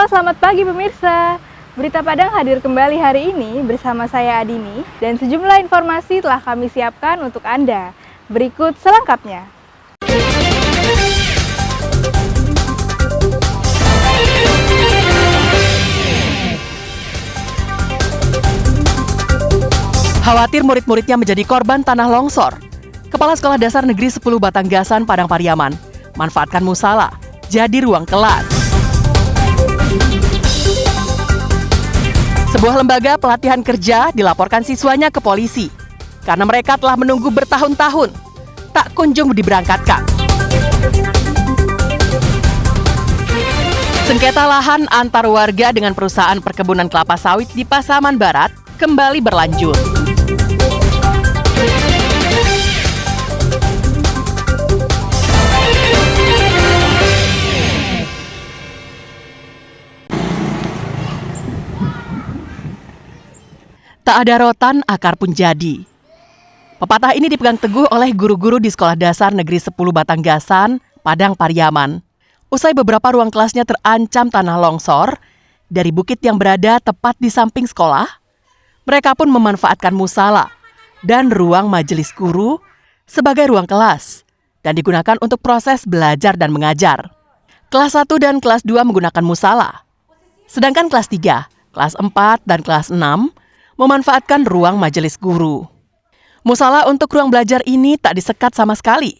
Halo, selamat pagi pemirsa. Berita Padang hadir kembali hari ini bersama saya Adini dan sejumlah informasi telah kami siapkan untuk Anda. Berikut selengkapnya. Khawatir murid-muridnya menjadi korban tanah longsor. Kepala Sekolah Dasar Negeri 10 Batanggasan, Padang Pariaman, manfaatkan musala jadi ruang kelas. Sebuah lembaga pelatihan kerja dilaporkan siswanya ke polisi karena mereka telah menunggu bertahun-tahun tak kunjung diberangkatkan. Sengketa lahan antar warga dengan perusahaan perkebunan kelapa sawit di Pasaman Barat kembali berlanjut. Tak ada rotan, akar pun jadi. Pepatah ini dipegang teguh oleh guru-guru di Sekolah Dasar Negeri 10 Batanggasan, Padang Pariaman. Usai beberapa ruang kelasnya terancam tanah longsor dari bukit yang berada tepat di samping sekolah, mereka pun memanfaatkan musala dan ruang majelis guru sebagai ruang kelas dan digunakan untuk proses belajar dan mengajar. Kelas 1 dan kelas 2 menggunakan musala, sedangkan kelas 3, kelas 4, dan kelas 6 memanfaatkan ruang majelis guru. Musala untuk ruang belajar ini tak disekat sama sekali.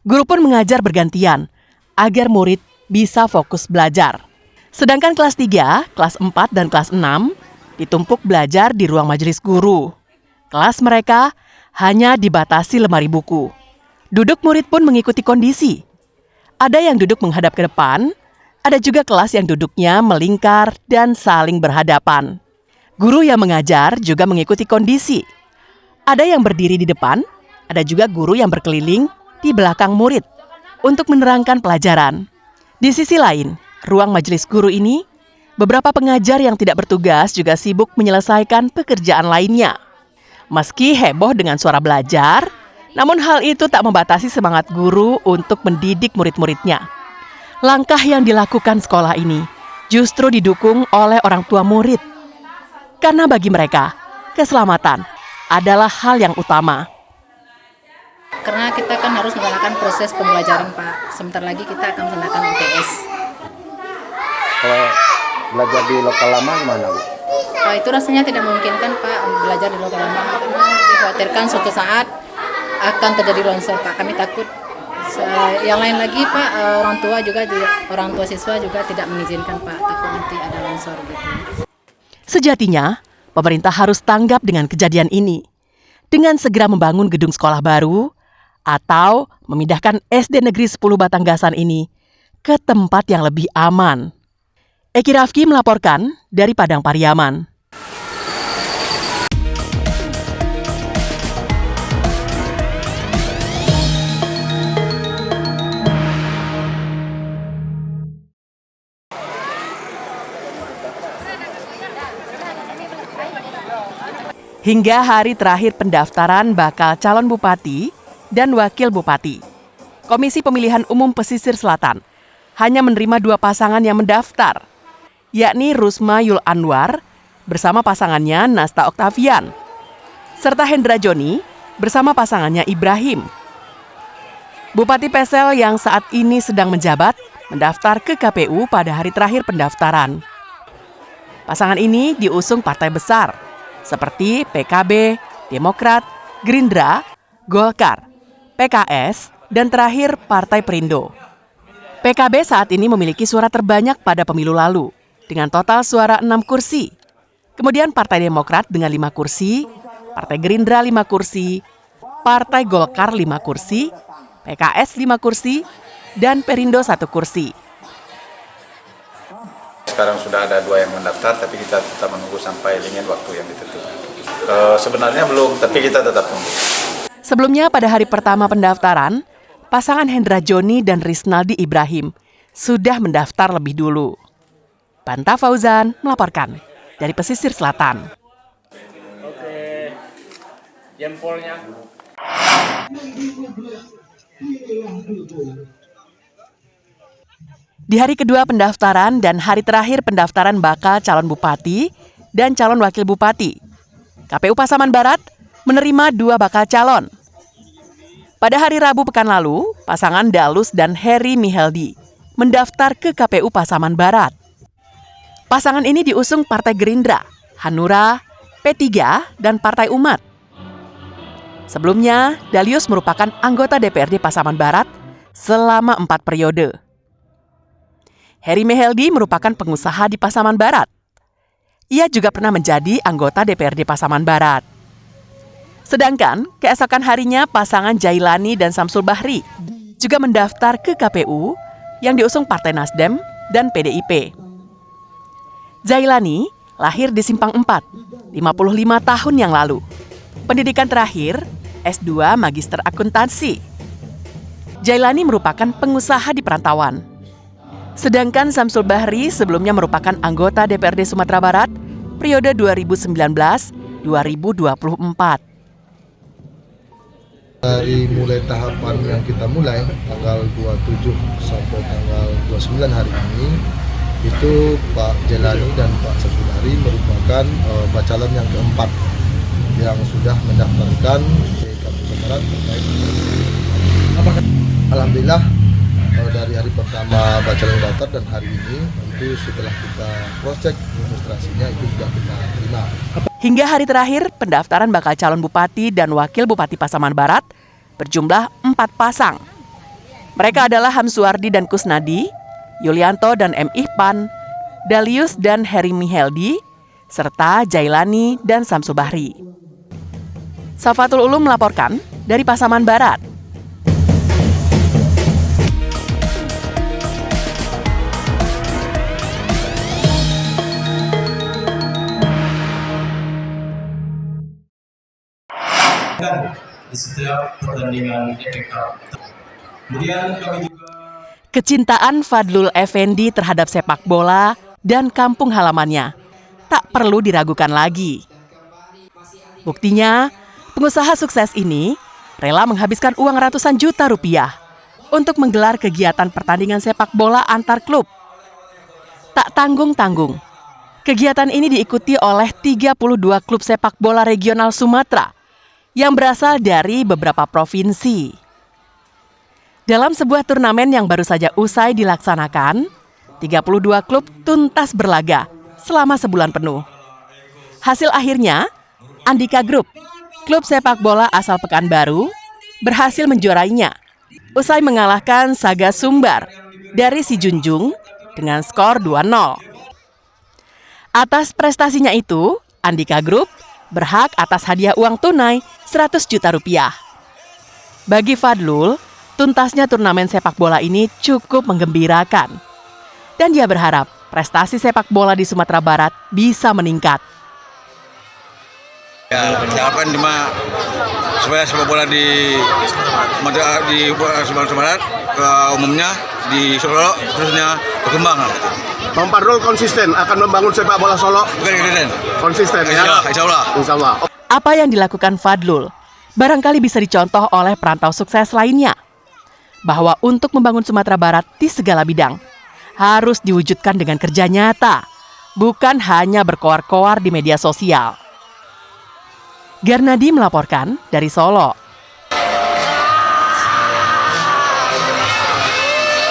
Guru pun mengajar bergantian agar murid bisa fokus belajar. Sedangkan kelas 3, kelas 4, dan kelas 6 ditumpuk belajar di ruang majelis guru. Kelas mereka hanya dibatasi lemari buku. Duduk murid pun mengikuti kondisi. Ada yang duduk menghadap ke depan, ada juga kelas yang duduknya melingkar dan saling berhadapan. Guru yang mengajar juga mengikuti kondisi. Ada yang berdiri di depan, ada juga guru yang berkeliling di belakang murid untuk menerangkan pelajaran. Di sisi lain, ruang majelis guru ini, beberapa pengajar yang tidak bertugas juga sibuk menyelesaikan pekerjaan lainnya. Meski heboh dengan suara belajar, namun hal itu tak membatasi semangat guru untuk mendidik murid-muridnya. Langkah yang dilakukan sekolah ini justru didukung oleh orang tua murid. Karena bagi mereka, keselamatan adalah hal yang utama. Karena kita kan harus melakukan proses pembelajaran, Pak. Sebentar lagi kita akan melakukan UTS. Kalau belajar di lokal lama gimana, Bu? Pak, itu rasanya tidak memungkinkan, Pak, belajar di lokal lama. Karena dikhawatirkan suatu saat akan terjadi longsor, Pak. Kami takut. Yang lain lagi, Pak, orang tua siswa juga tidak mengizinkan, Pak. Takut nanti ada longsor gitu. Sejatinya, pemerintah harus tanggap dengan kejadian ini dengan segera membangun gedung sekolah baru atau memindahkan SD Negeri 10 Batanggasan ini ke tempat yang lebih aman. Eki Rafki melaporkan dari Padang Pariaman. Hingga hari terakhir pendaftaran bakal calon bupati dan wakil bupati, Komisi Pemilihan Umum Pesisir Selatan hanya menerima 2 pasangan yang mendaftar, yakni Rusma Yul Anwar bersama pasangannya Nasta Oktavian, serta Hendra Joni bersama pasangannya Ibrahim. Bupati Pesel yang saat ini sedang menjabat mendaftar ke KPU pada hari terakhir pendaftaran. Pasangan ini diusung partai besar seperti PKB, Demokrat, Gerindra, Golkar, PKS, dan terakhir Partai Perindo. PKB saat ini memiliki suara terbanyak pada pemilu lalu, dengan total suara 6 kursi. Kemudian Partai Demokrat dengan 5 kursi, Partai Gerindra 5 kursi, Partai Golkar 5 kursi, PKS 5 kursi, dan Perindo 1 kursi. Sekarang sudah ada 2 yang mendaftar, tapi kita tetap menunggu sampai dengan waktu yang ditentukan. Sebenarnya belum, tapi kita tetap tunggu. Sebelumnya pada hari pertama pendaftaran, pasangan Hendra Joni dan Risnaldi Ibrahim sudah mendaftar lebih dulu. Banta Fauzan melaporkan dari Pesisir Selatan. Oke, jempolnya. Di hari kedua pendaftaran dan hari terakhir pendaftaran bakal calon bupati dan calon wakil bupati, KPU Pasaman Barat menerima 2 bakal calon. Pada hari Rabu pekan lalu, pasangan Dalus dan Heri Miheldi mendaftar ke KPU Pasaman Barat. Pasangan ini diusung Partai Gerindra, Hanura, P3, dan Partai Umat. Sebelumnya, Dalius merupakan anggota DPRD Pasaman Barat selama 4 periode. Heri Miheldi merupakan pengusaha di Pasaman Barat. Ia juga pernah menjadi anggota DPRD Pasaman Barat. Sedangkan, keesokan harinya pasangan Jailani dan Samsul Bahri juga mendaftar ke KPU yang diusung Partai Nasdem dan PDIP. Jailani lahir di Simpang 4, 55 tahun yang lalu. Pendidikan terakhir, S2 Magister Akuntansi. Jailani merupakan pengusaha di perantauan. Sedangkan Samsul Bahri sebelumnya merupakan anggota DPRD Sumatera Barat periode 2019-2024. Dari mulai tahapan yang kita mulai tanggal 27 sampai tanggal 29 hari ini, itu Pak Jailani dan Pak Samsul Bahri merupakan bacalon yang keempat yang sudah mendaftarkan ke KPU Sumatera Barat. Alhamdulillah dari hari pertama bacalon daftar dan hari ini itu setelah kita cross-check administrasinya itu sudah kita terima. Hingga hari terakhir pendaftaran bakal calon bupati dan wakil bupati Pasaman Barat berjumlah 4 pasang. Mereka adalah Hamsuardi dan Kusnadi, Yulianto dan M. Ihpan, Dalius dan Heri Miheldi, serta Jailani dan Samsul Bahri. Safatul Ulum melaporkan dari Pasaman Barat. Di setiap pertandingan FA Cup. Kemudian kami juga Kecintaan Fadlul Effendi terhadap sepak bola dan kampung halamannya tak perlu diragukan lagi. Buktinya, pengusaha sukses ini rela menghabiskan uang ratusan juta rupiah untuk menggelar kegiatan pertandingan sepak bola antar klub. Tak tanggung-tanggung, kegiatan ini diikuti oleh 32 klub sepak bola regional Sumatera yang berasal dari beberapa provinsi. Dalam sebuah turnamen yang baru saja usai dilaksanakan, 32 klub tuntas berlaga selama sebulan penuh. Hasil akhirnya, Andika Group, klub sepak bola asal Pekanbaru, berhasil menjuarainya usai mengalahkan Saga Sumbar dari Sijunjung dengan skor 2-0. Atas prestasinya itu, Andika Group berhak atas hadiah uang tunai 100 juta rupiah. Bagi Fadlul, tuntasnya turnamen sepak bola ini cukup menggembirakan. Dan dia berharap prestasi sepak bola di Sumatera Barat bisa meningkat. Ya, harapan supaya sepak bola di Sumatera Barat umumnya di Solo khususnya berkembang. Bang Fadlul konsisten akan membangun sepak bola Solo. Konsisten ya. Insya Allah. Apa yang dilakukan Fadlul barangkali bisa dicontoh oleh perantau sukses lainnya. Bahwa untuk membangun Sumatera Barat di segala bidang harus diwujudkan dengan kerja nyata, bukan hanya berkoar-koar di media sosial. Garnadi melaporkan dari Solo.